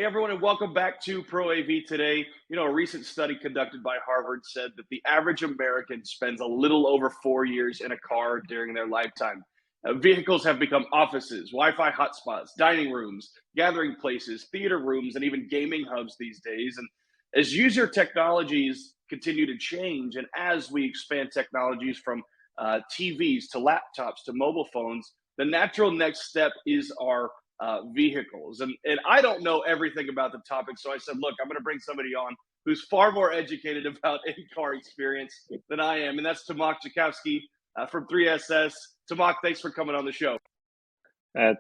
Hey everyone, and welcome back to Pro AV today. A recent study conducted by Harvard said that the average American spends a little over 4 years in a car during their lifetime. Vehicles have become offices, Wi-Fi hotspots, dining rooms, gathering places, theater rooms, and even gaming hubs these days. And as user technologies continue to change, and as we expand technologies from TVs to laptops to mobile phones, the natural next step is our vehicles. And I don't know everything about the topic. So I said, look, I'm going to bring somebody on who's far more educated about in-car experience than I am. And that's Tomak Jakowski from 3SS. Tomak, thanks for coming on the show.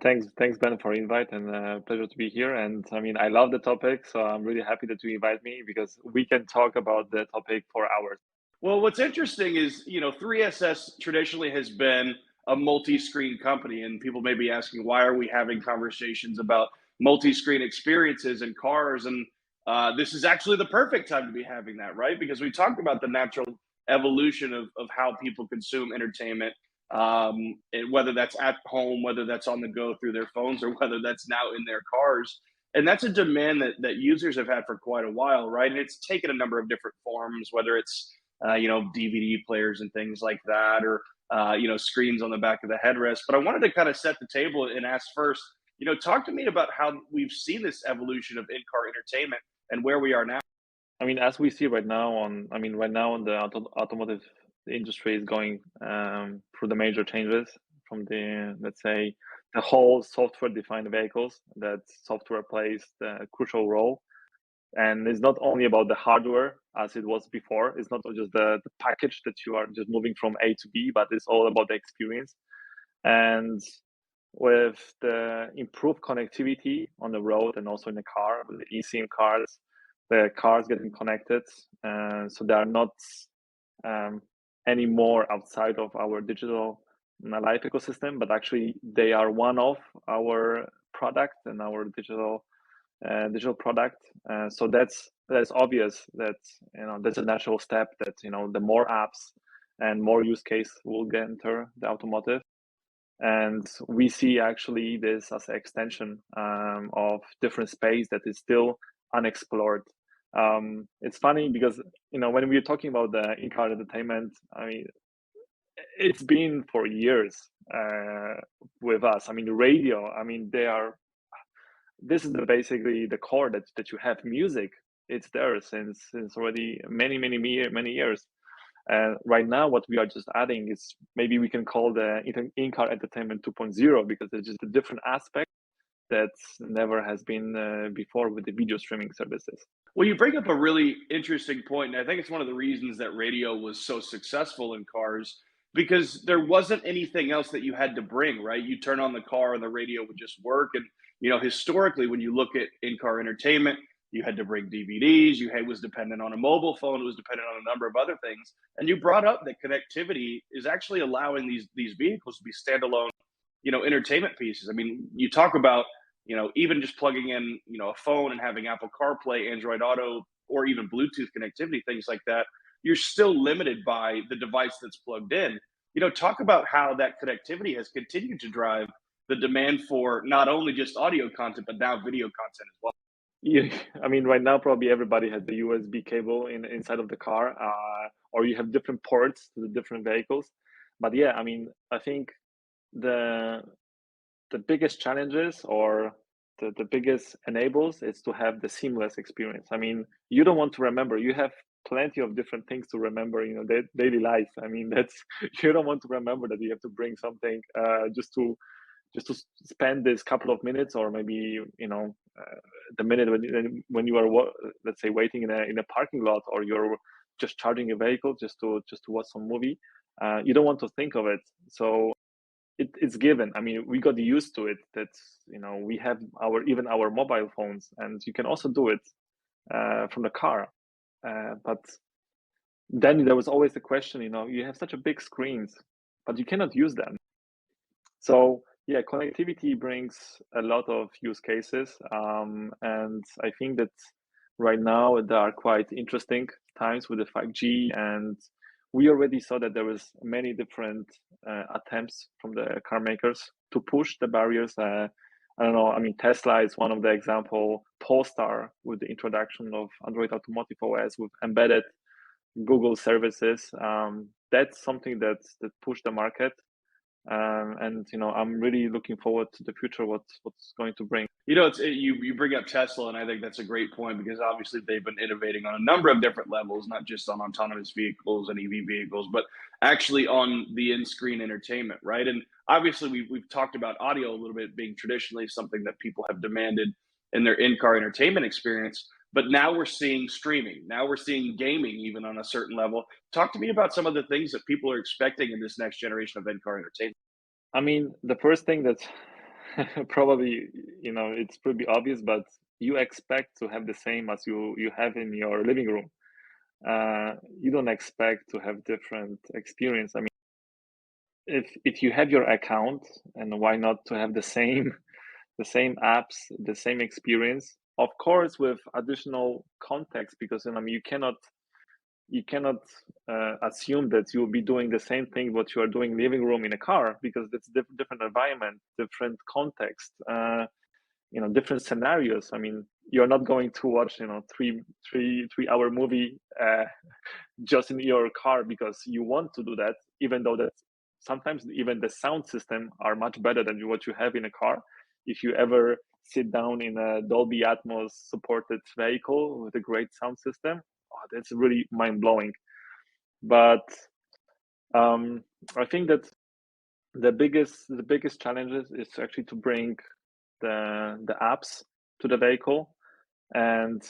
Thanks, Ben, for invite and pleasure to be here. And I mean, I love the topic, so I'm really happy that you invite me because we can talk about the topic for hours. Well, what's interesting is, 3SS traditionally has been a multi-screen company, and people may be asking, why are we having conversations about multi-screen experiences in cars? And this is actually the perfect time to be having that, right? Because we talked about the natural evolution of how people consume entertainment, and whether that's at home, whether that's on the go through their phones, or whether that's now in their cars. And that's a demand that users have had for quite a while, right? And it's taken a number of different forms, whether it's DVD players and things like that, or screens on the back of the headrest. But I wanted to kind of set the table and ask first, talk to me about how we've seen this evolution of in-car entertainment and where we are now. I mean, as we see right now right now the automotive industry is going through the major changes from let's say, the whole software-defined vehicles. That software plays the crucial role. And it's not only about the hardware as it was before. It's not just the package that you are just moving from A to B, but it's all about the experience. And with the improved connectivity on the road and also in the car, with the eSIM cards, the cars getting connected, so they are not anymore outside of our digital life ecosystem, but actually they are one of our product and our digital product. So that's obvious that that's a natural step that the more apps and more use case will enter the automotive. And we see actually this as an extension of different space that is still unexplored. It's funny because when we're talking about the in-car entertainment, I mean, it's been for years with us. I mean, radio. I mean, this is basically the core that you have. Music, it's there since already many years. Right now, what we are just adding is maybe we can call the in-car entertainment 2.0, because it's just a different aspect that never has been before with the video streaming services. Well, you bring up a really interesting point, and I think it's one of the reasons that radio was so successful in cars, because there wasn't anything else that you had to bring, right? You turn on the car and the radio would just work. And historically, when you look at in-car entertainment, you had to bring DVDs. It was dependent on a mobile phone. It was dependent on a number of other things. And you brought up that connectivity is actually allowing these vehicles to be standalone, entertainment pieces. I mean, you talk about even just plugging in, a phone and having Apple CarPlay, Android Auto, or even Bluetooth connectivity, things like that, you're still limited by the device that's plugged in. Talk about how that connectivity has continued to drive the demand for not only just audio content, but now video content as well. Yeah, I mean, right now probably everybody has the USB cable inside of the car, or you have different ports to the different vehicles. But yeah, I mean, I think the biggest challenges or the biggest enables is to have the seamless experience. I mean, you don't want to remember. You have plenty of different things to remember, daily life. I mean, that's you don't want to remember that you have to bring something just to spend this couple of minutes, or maybe the minute when you are let's say waiting in a parking lot, or you're just charging a vehicle just to watch some movie. You don't want to think of it. So it's given. I mean, we got used to it that we have our mobile phones, and you can also do it from the car. But then there was always the question, you have such a big screens, but you cannot use them. So yeah, connectivity brings a lot of use cases, and I think that right now there are quite interesting times with the 5G, and we already saw that there was many different attempts from the car makers to push the barriers I don't know. I mean, Tesla is one of the example. Polestar with the introduction of Android Automotive OS with embedded Google services. That's something that pushed the market, and I'm really looking forward to the future. What's going to bring. You bring up Tesla, and I think that's a great point because obviously they've been innovating on a number of different levels, not just on autonomous vehicles and EV vehicles, but actually on the in-screen entertainment, right? And obviously we've talked about audio a little bit being traditionally something that people have demanded in their in-car entertainment experience, but now we're seeing streaming. Now we're seeing gaming even on a certain level. Talk to me about some of the things that people are expecting in this next generation of in-car entertainment. I mean, the first thing that probably, it's pretty obvious, but you expect to have the same as you have in your living room. You don't expect to have different experience. I mean, if you have your account, and why not to have the same the same apps, the same experience, of course, with additional context, because you cannot assume that you'll be doing the same thing what you are doing living room in a car, because that's different environment, different context, different scenarios. I mean, you're not going to watch three hour movie just in your car because you want to do that, even though that sometimes even the sound system are much better than what you have in a car. If you ever sit down in a Dolby Atmos supported vehicle with a great sound system, oh, that's really mind-blowing. But I think that the biggest challenges is actually to bring the apps to the vehicle. And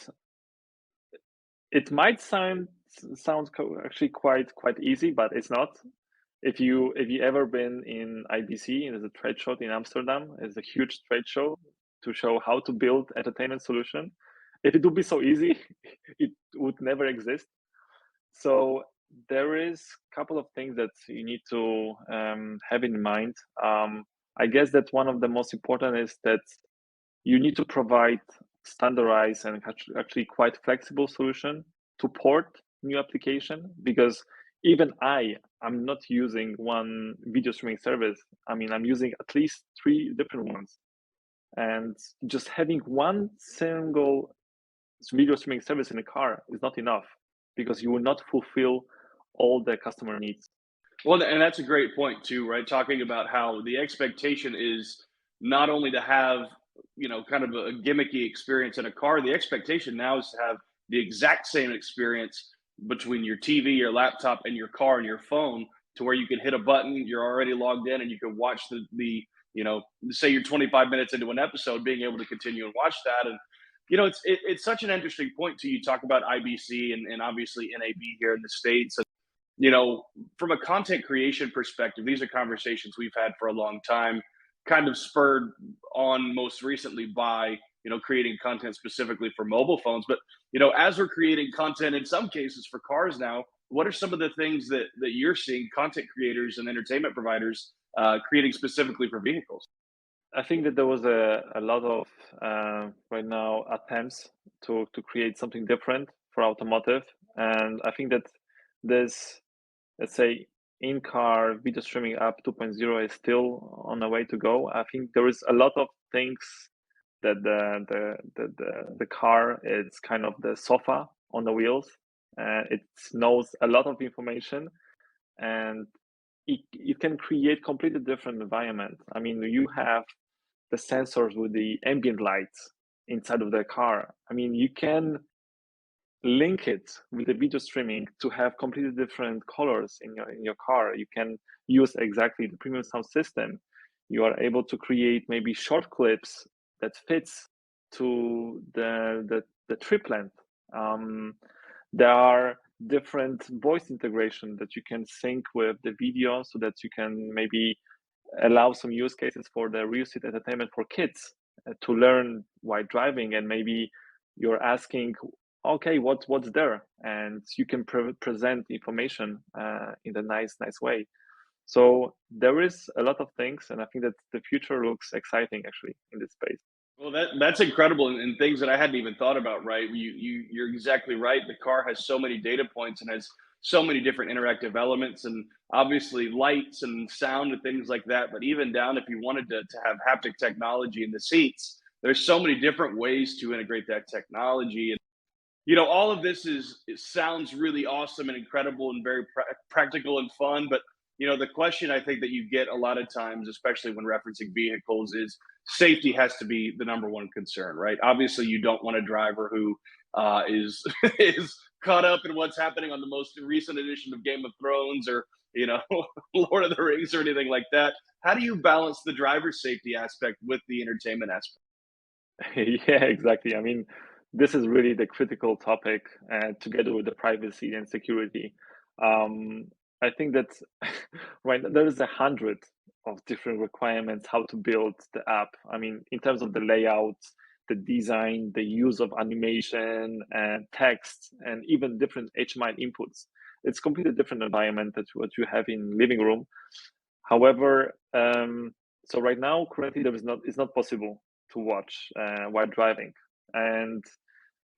it might sound actually quite easy, but it's not. If you ever been in IBC, it is a trade show in Amsterdam. It's a huge trade show to show how to build entertainment solution. If it would be so easy, it would never exist. So there is a couple of things that you need to have in mind. I guess that one of the most important is that you need to provide standardized and actually quite flexible solution to port new application, because even I'm not using one video streaming service. I mean, I'm using at least three different ones, and just having one single video streaming service in a car is not enough, because you will not fulfill all the customer needs. Well, and that's a great point too, right? Talking about how the expectation is not only to have, kind of a gimmicky experience in a car, the expectation now is to have the exact same experience between your TV, your laptop, and your car and your phone, to where you can hit a button, you're already logged in, and you can watch say you're 25 minutes into an episode, being able to continue and watch that. And it's such an interesting point too. You talk about IBC and obviously NAB here in the States. you know, from a content creation perspective, these are conversations we've had for a long time, kind of spurred on most recently by, creating content specifically for mobile phones. But, as we're creating content in some cases for cars now, what are some of the things that you're seeing content creators and entertainment providers creating specifically for vehicles? I think that there was a lot of right now attempts to create something different for automotive, and I think that this, let's say, in-car video streaming app 2.0 is still on the way to go. I think there is a lot of things that the car is kind of the sofa on the wheels. It knows a lot of information, and it can create completely different environment. I mean, you have the sensors with the ambient lights inside of the car. I mean, you can link it with the video streaming to have completely different colors in your car. You can use exactly the premium sound system. You are able to create maybe short clips that fits to the trip length. Um, there are different voice integration that you can sync with the video, so that you can maybe allow some use cases for the real estate entertainment for kids to learn while driving. And maybe you're asking, okay, what's there, and you can present information in a nice way. So there is a lot of things, and I think that the future looks exciting actually in this space. Well, that's incredible, and things that I hadn't even thought about. Right, you're exactly right. The car has so many data points and has so many different interactive elements, and obviously lights and sound and things like that. But even down, if you wanted to have haptic technology in the seats, there's so many different ways to integrate that technology. And all of this it sounds really awesome and incredible and very practical and fun. But the question I think that you get a lot of times, especially when referencing vehicles, is safety has to be the number one concern, right? Obviously, you don't want a driver who is is caught up in what's happening on the most recent edition of Game of Thrones, or Lord of the Rings, or anything like that. How do you balance the driver's safety aspect with the entertainment aspect? Yeah, exactly. I mean, this is really the critical topic, together with the privacy and security. Um, I think that right there is 100 of different requirements how to build the app. I mean, in terms of the layout, the design, the use of animation and text, and even different HMI inputs. It's completely different environment that what you have in living room. However, so right now, currently, it's not possible to watch while driving, and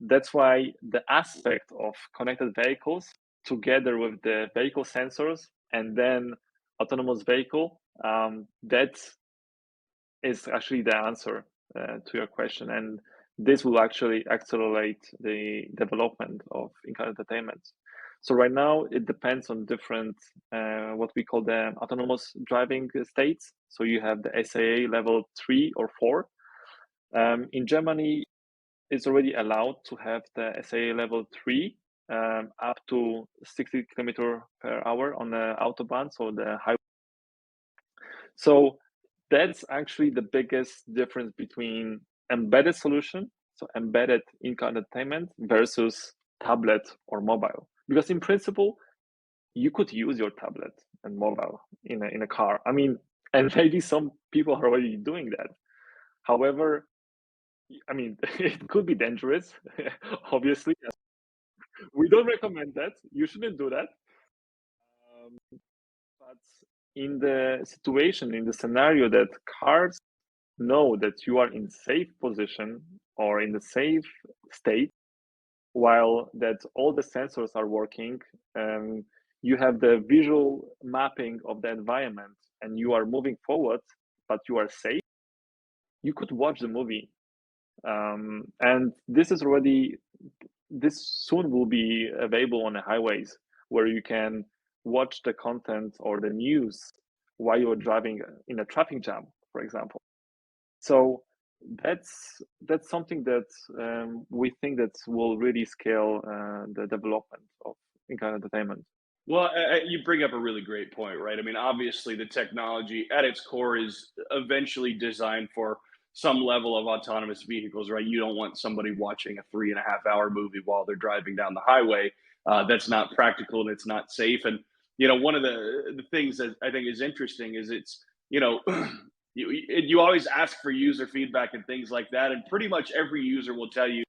that's why the aspect of connected vehicles, together with the vehicle sensors and then autonomous vehicle, that is actually the answer to your question, and this will actually accelerate the development of in-car entertainment. So right now it depends on different what we call the autonomous driving states. So you have the SAA level 3 or 4. In Germany, it's already allowed to have the SAA level 3 up to 60 kilometer per hour on the autobahn, so the highway. So that's actually the biggest difference between embedded solution, so embedded in-car entertainment, versus tablet or mobile. Because in principle, you could use your tablet and mobile in a car. I mean, and maybe some people are already doing that. However, I mean, it could be dangerous. Obviously, we don't recommend that. You shouldn't do that. Um, but in the situation, in the scenario that cars know that you are in safe position or in the safe state, while that all the sensors are working, you have the visual mapping of the environment and you are moving forward, but you are safe, you could watch the movie. And this soon will be available on the highways, where you can watch the content or the news while you're driving in a traffic jam, for example. So that's something that we think that will really scale the development of in-car entertainment. Well, you bring up a really great point, right? I mean, obviously, the technology at its core is eventually designed for some level of autonomous vehicles, right? You don't want somebody watching a 3.5 hour movie while they're driving down the highway. That's not practical and it's not safe. And one of the things that I think is interesting is it's you always ask for user feedback and things like that, and pretty much every user will tell you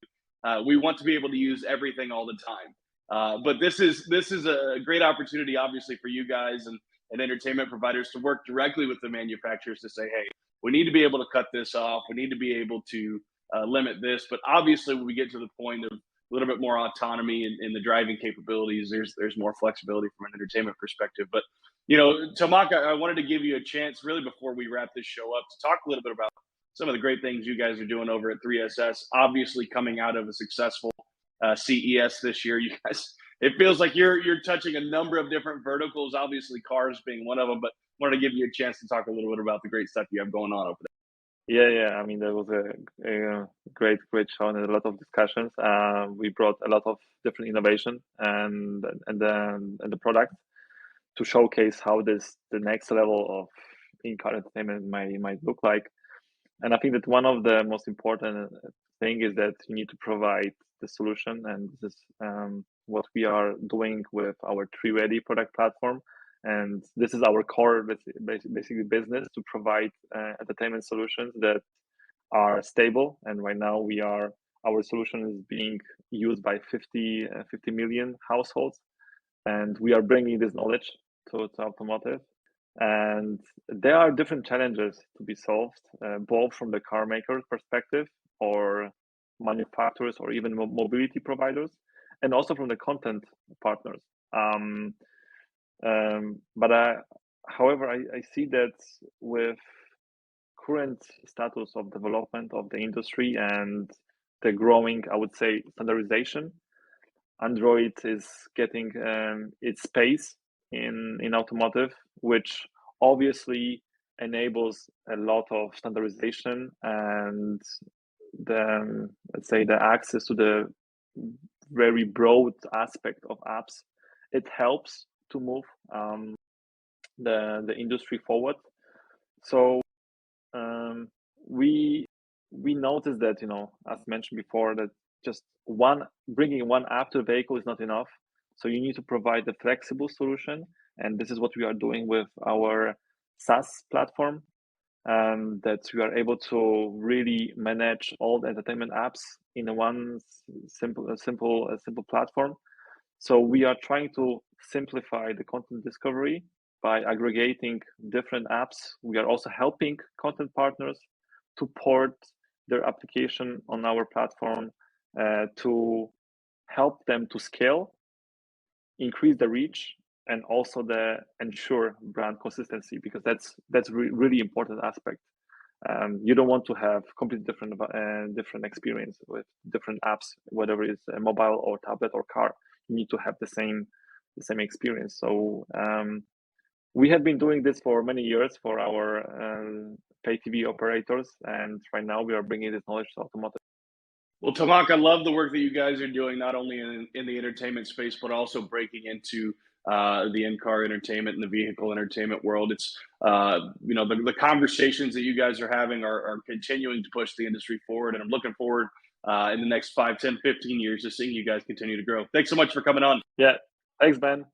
we want to be able to use everything all the time. But this is a great opportunity, obviously, for you guys and entertainment providers to work directly with the manufacturers to say, hey, we need to be able to cut this off. We need to be able to limit this. But obviously, when we get to the point of a little bit more autonomy in the driving capabilities, there's more flexibility from an entertainment perspective. But Tamaka, I wanted to give you a chance, really, before we wrap this show up, to talk a little bit about some of the great things you guys are doing over at 3SS. Obviously, coming out of a successful CES this year. You guys, it feels like you're touching a number of different verticals. Obviously, cars being one of them. But wanted to give you a chance to talk a little bit about the great stuff you have going on over Yeah. I mean, that was a great show and a lot of discussions. We brought a lot of different innovation and the product to showcase how the next level of in-car entertainment might look like. And I think that one of the most important thing is that you need to provide the solution, and this is what we are doing with our Tree Ready product platform. And this is our core, basically business, to provide entertainment solutions that are stable. And right now, our solution is being used by 50 million households, and we are bringing this knowledge to automotive. And there are different challenges to be solved, both from the car maker's perspective, or manufacturers, or even mobility providers, and also from the content partners. Um, but however, I see that with current status of development of the industry and the growing, I would say, standardization, Android is getting its space in automotive, which obviously enables a lot of standardization and the, let's say, the access to the very broad aspect of apps. It helps to move the industry forward. So um, we we noticed that, as mentioned before, that just one bringing one app to the vehicle is not enough. So you need to provide a flexible solution, and this is what we are doing with our SaaS platform. That we are able to really manage all the entertainment apps in a one simple platform. So we are trying to simplify the content discovery by aggregating different apps. We are also helping content partners to port their application on our platform to help them to scale, increase the reach, and also the ensure brand consistency, because that's really important aspect. You don't want to have completely different experience with different apps, whether it's a mobile or tablet or car. You need to have the same experience. So we have been doing this for many years for our pay TV operators, and right now we are bringing this knowledge to automotive. Well, Tamak, I love the work that you guys are doing, not only in the entertainment space, but also breaking into the in-car entertainment and the vehicle entertainment world. It's the conversations that you guys are having are continuing to push the industry forward, and I'm looking forward in the next 5, 10, 15 years to seeing you guys continue to grow. Thanks so much for coming on. Yeah, thanks, Ben.